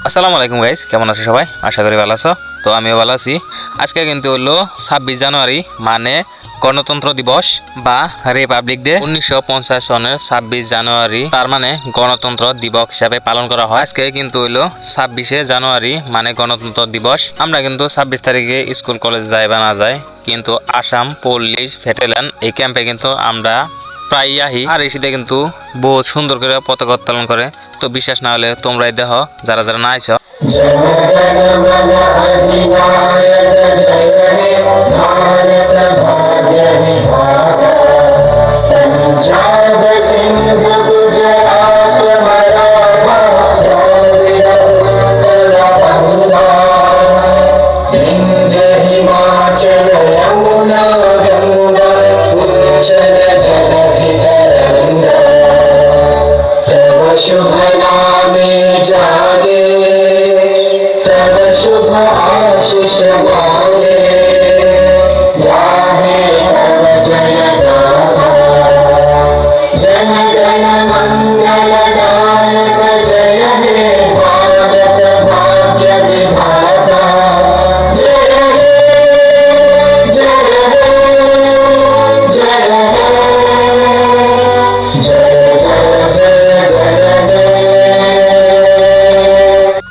আসসালামু আলাইকুম গাইস, কেমন আছো সবাই? আশা করি ভালো আছো। তো আমিও ভালো আছি। আজকে কিন্তু হলো 26 জানুয়ারি, মানে গণতন্ত্র দিবস বা রিপাবলিক ডে। 1950 সনের 26 জানুয়ারি, তার মানে গণতন্ত্র দিবস হিসাবে পালন করা হয়। আজকে কিন্তু হলো 26 জানুয়ারি, মানে গণতন্ত্র দিবস। আমরা কিন্তু 26 তারিখে স্কুল কলেজ যাই বা না যাই, কিন্তু আসাম পুলিশ ব্যাটালিয়ন এই ক্যাম্পে কিন্তু আমরা প্রায় আহি। আর এই শীতে কিন্তু বহুত সুন্দর করে পতাকা উত্তোলন করে। তো বিশ্বাস না হলে তোমরাই দেখো, যারা যারা না আইছো। शुभ नामे जागे तब शुभ आशीष मांगे गाहे तब जय गाथा जन गण मंगल दायक जय हे भारत भाग्य विधाता जय हे जय हे जय हे जय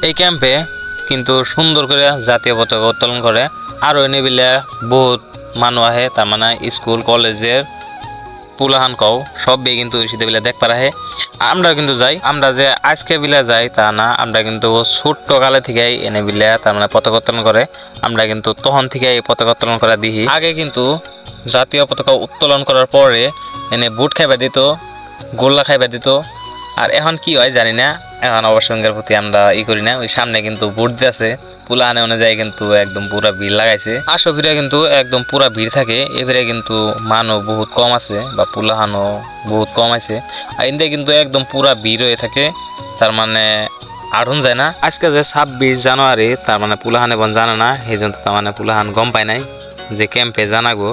এই ক্যাম্পে কিন্তু সুন্দর করে জাতীয় পতাকা উত্তোলন করে। আর ওই নিবিলে বহুত মানুষ আহে, তার মানে স্কুল কলেজের পুলাহান কও সবই কিন্তু ওই শীতে বিলে দেখবার আহে। আমরা কিন্তু যাই, আমরা যে আজকে বিলে যাই তা না, আমরা কিন্তু ছোট্ট কালে থেকেই এনে বিলে তার মানে পতাকা উত্তোলন করে। আমরা কিন্তু তখন থেকে এই পতাকা উত্তোলন করা দিই। আগে কিন্তু জাতীয় পতাকা উত্তোলন করার পরে এনে বুট খাইবা দিত, গোল্লা খাইবা দিত। আর এখন কি হয় জানি না, এখন অবসংখ্যের প্রতি আমরা করি না। ওই সামনে কিন্তু বুট দিয়েছে, পুলাহানে অনুযায়ী কিন্তু একদম পুরা ভিড় লাগাইছে। আশোভিরা কিন্তু একদম পুরা ভিড় থাকে। এবারে কিন্তু মানুষ বহুত কম আছে বা পুলাহানও বহুত কম আছে। আর ইন্দে কিন্তু একদম পুরা ভিড় হয়ে থাকে, তার মানে আড়ুন যায় না। আজকে যে 26 জানুয়ারি, তার মানে পুলাহান এবং জানে না, সেই জন্য তার মানে পুলাহান গম পায় নাই যে ক্যাম্পে জানাগো,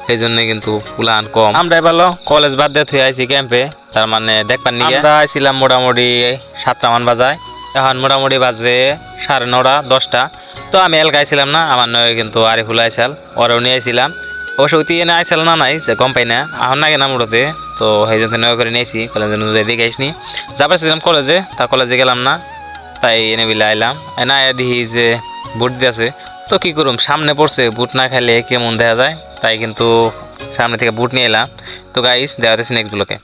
সেই জন্য কিন্তু পুলাহান কম। আমরা ভালো কলেজ বাদ দিয়ে থুয়ে আইছি ক্যাম্পে, তার মানে দেখবার নিয়ে আমরা আইছিলাম মোটামুটি 7টা মান বাজায়। এখন মোটামুটি বাজে 9:30 10টা। তো আমি এলকাইছিলাম না, আমার নয় কিন্তু আরিফুল আইসাল, ওরাও নিয়ে আইছিলাম। অবশ্য ওই এনে আইসাল না নাই যে গম পাই না, এখন নাগে না মুড়োতে। তো সেই জন্য নয় করে নিয়েছি, কলেজের দেখে আইসনি। যাবারছিলাম কলেজে, তা কলেজে গেলাম না, তাই এনে বিলে আইলাম। এনা দেখি যে বুট দিয়েছে। তো কি করুম, সামনে পড়ছে, বুট না খাইলে কেমন দেখা যায়, তাই কিন্তু সামনে থেকে বুট নিয়ে এলাম। তো গাইস দেখা যাচ্ছে নেক্সট ব্লকে।